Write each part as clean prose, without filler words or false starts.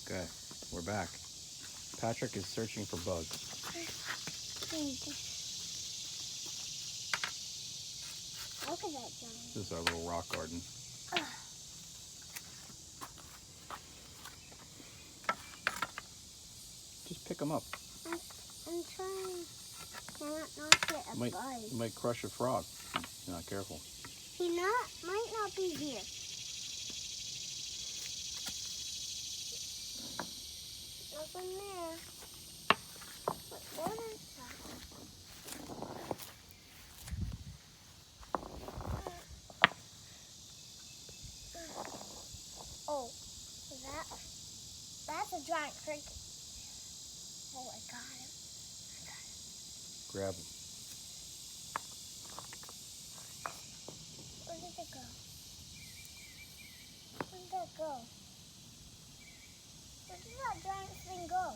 Okay, we're back. Patrick is searching for bugs. Look at that, Johnny. This is our little rock garden. Just pick them up. I'm trying not to get a bug. You might crush a frog if you're not careful. He might not be here. Nothing there. What is that? Oh, that's a giant cricket. Oh, I got it. Grab him. Where did it go? Where did that go? Where did that giant thing go?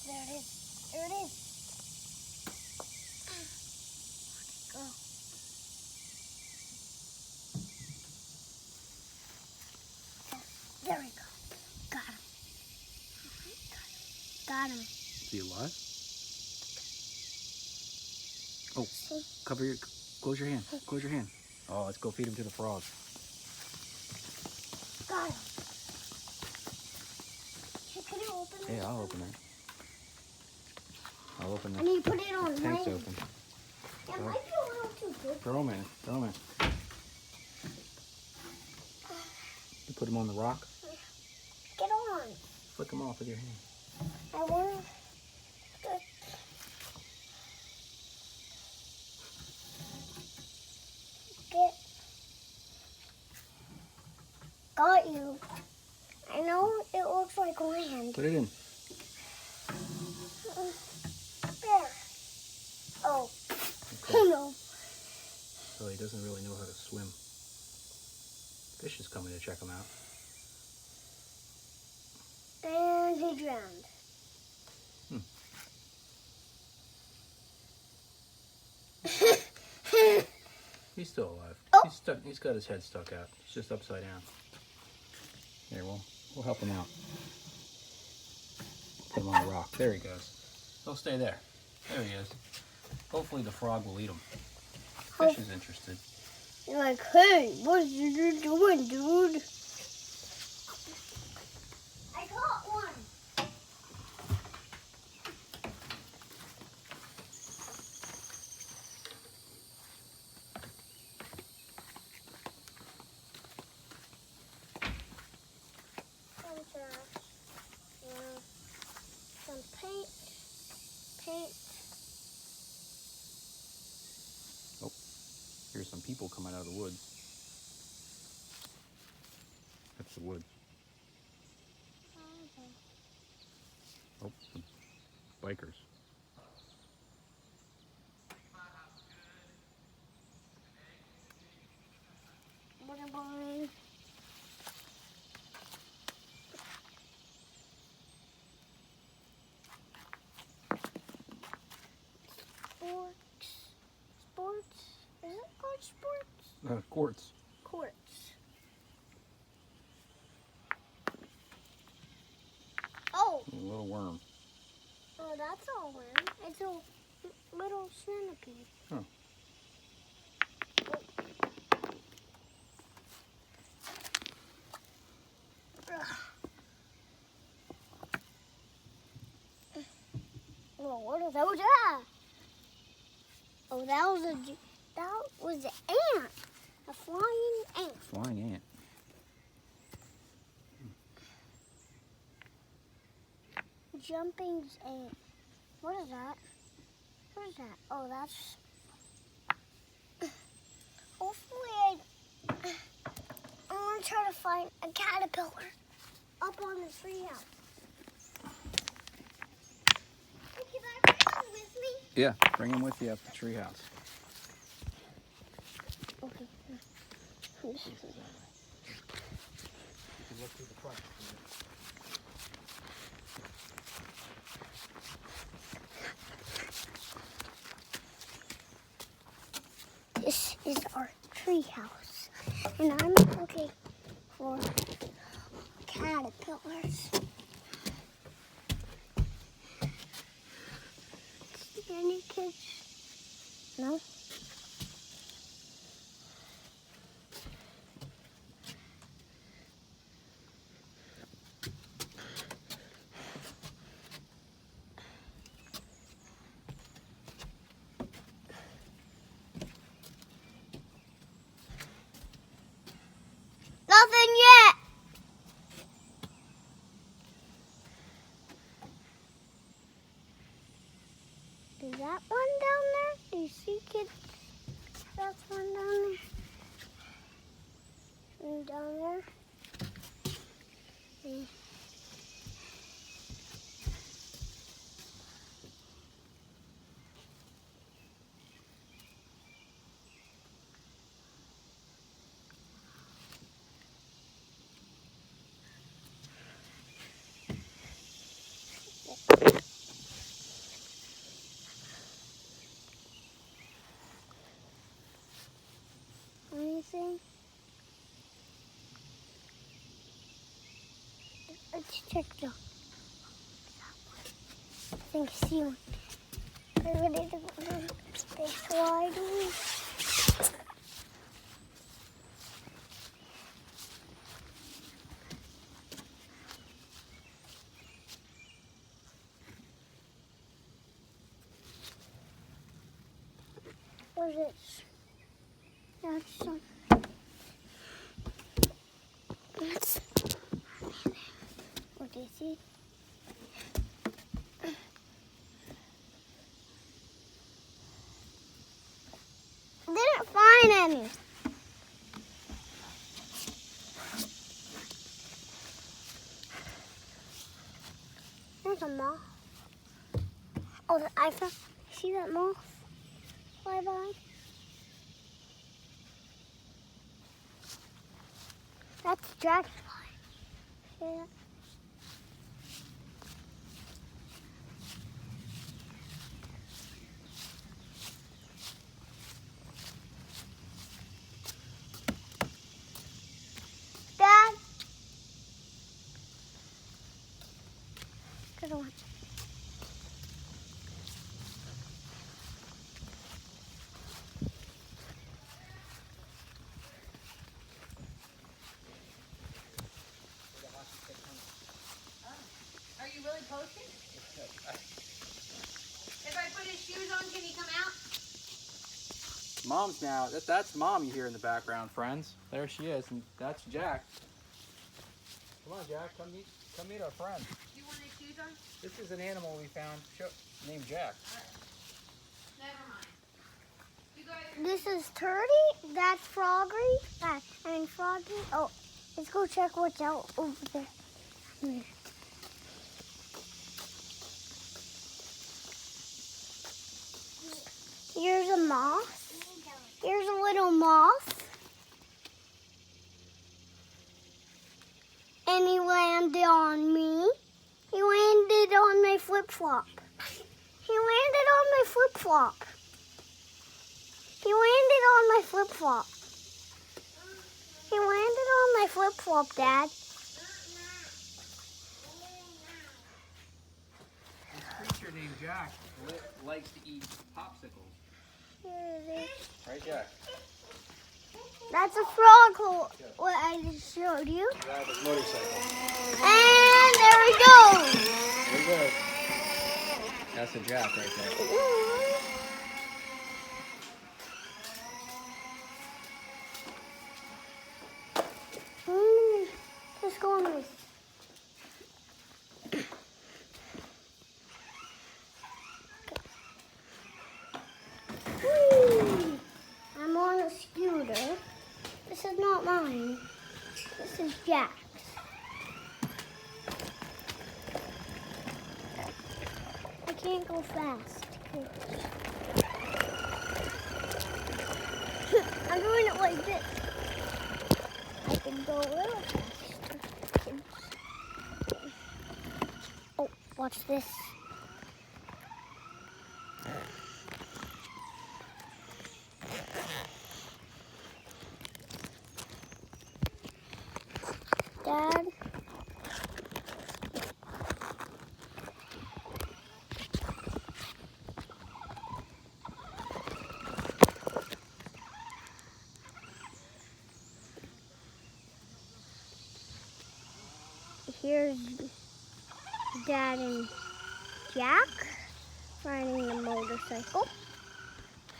There it is. There it is. Where'd it go? There we go. Got him. Got him. Is he alive? Oh, See? Close your hand. Close your hand. Oh, let's go feed him to the frogs. Got him. Can you open it? Yeah, I'll open it. I'll open I it. need to put it on Tank's mine. open. That might be a little too big. Throw him in. Throw him in. You put him on the rock. Get on. Flick him off with your hand. I want to. Get. Got you. I know it looks like land. Put it in. There. Oh. Okay. No. So he doesn't really know how to swim. Fish is coming to check him out. And he drowned. He's still alive. Oh. He's stuck. He's got his head stuck out. He's just upside down. Here, we'll help him out. Put him on the rock. There he goes. He'll stay there. There he is. Hopefully the frog will eat him. Fish is interested. You're like, hey, what are you doing, dude? I got one. Some trash. Some paint. Here's some people coming out of the woods. That's the woods. Oh, some bikers. What about me? Sports? Is it called sports? Quartz. Quartz. Oh! A little worm. Oh, that's all worm. It's a little centipede. Oh. Oh, what are those? Oh, that was an ant. A flying ant. Flying ant. Jumping ant. What is that? What is that? Oh, that's. Hopefully, I want to try to find a caterpillar up on the treehouse. Can I bring him with me? Yeah, bring him with you up the treehouse. Okay. You can look through the front. This is our tree house. And I'm looking for caterpillars. Any kids? No? Nothing yet. Is that one down there? Do you see kids? That's one down there. And down there. And anything? Let's check the. I think I see one. I'm ready to go to space wide. What is this? That's some. That's. What do you see? Didn't find any. There's a moth. Oh, I see that moth fly by. That's a dragonfly. See that? Dad. Good one. Are you really posting? If I put his shoes on, can he come out? Mom's now. That's Mom you hear in the background, friends. There she is, and that's Jack. Come on, Jack. Come meet our friend. You want his shoes on? This is an animal we found named Jack. Never mind. You guys. This is Turdy. That's Froggy. And Froggy. Oh, let's go check what's out over there. Here's a moth. Here's a little moth. And he landed on me. He landed on my flip-flop. He landed on my flip-flop. He landed on my flip-flop. He landed on my flip-flop, Dad. This creature named Jack likes to eat popsicles. Here it is. Right, Jack? That's a frog hole, what I just showed you. Ride his motorcycle. And there we go. There we go. That's a Jack right there. Let's go on this. Whee! I'm on a scooter. This is not mine. This is Jack's. I can't go fast. I'm doing it like this. I can go a little faster. Oh, watch this. Dad. Here's Dad and Jack riding the motorcycle.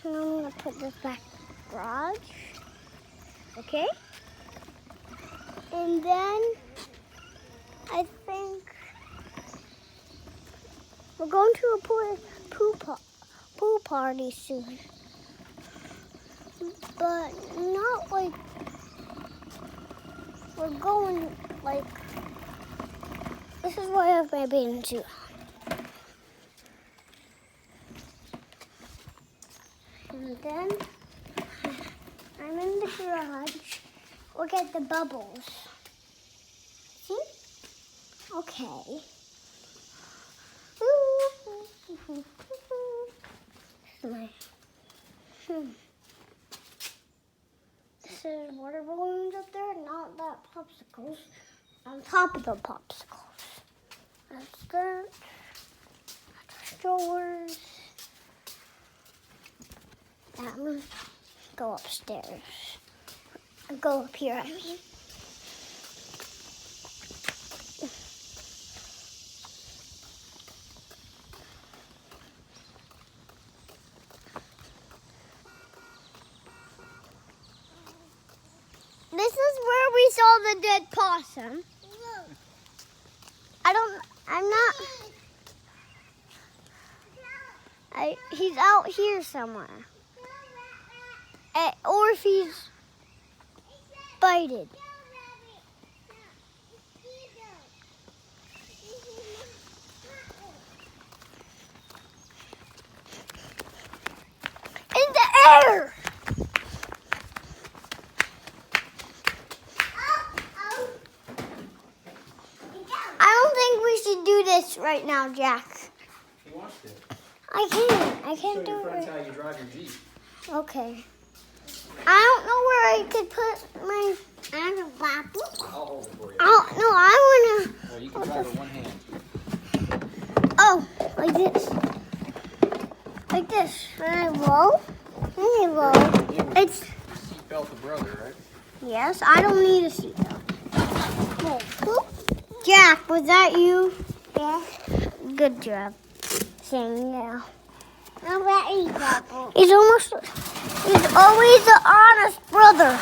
And I'm gonna put this back in the garage. Okay? And then I think we're going to a pool party soon. But not like we're going like this is why I have my bathing suit on. And then I'm in the garage. Look at the bubbles. See? Okay. This is water balloons up there, not that popsicles. On top of the popsicles. That's that. That's strollers. That one. Go upstairs. Go up here, I mean. This is where we saw the dead possum. I'm not. He's out here somewhere. Or if he's bited. In the air! I don't think we should do this right now, Jack. He wants to. I can't Show do your friends it. how you drive your Jeep. Okay. I don't know where I could put my apple. I'll hold it for you. Oh no, I wanna. Well, you can drive with one hand. Oh, like this. Like this. When I roll, it's. Seatbelt the brother, right? Yes, I don't need a seatbelt. Jack, was that you? Yeah. Good job saying yeah. How about you, Papa? He's always the honest brother.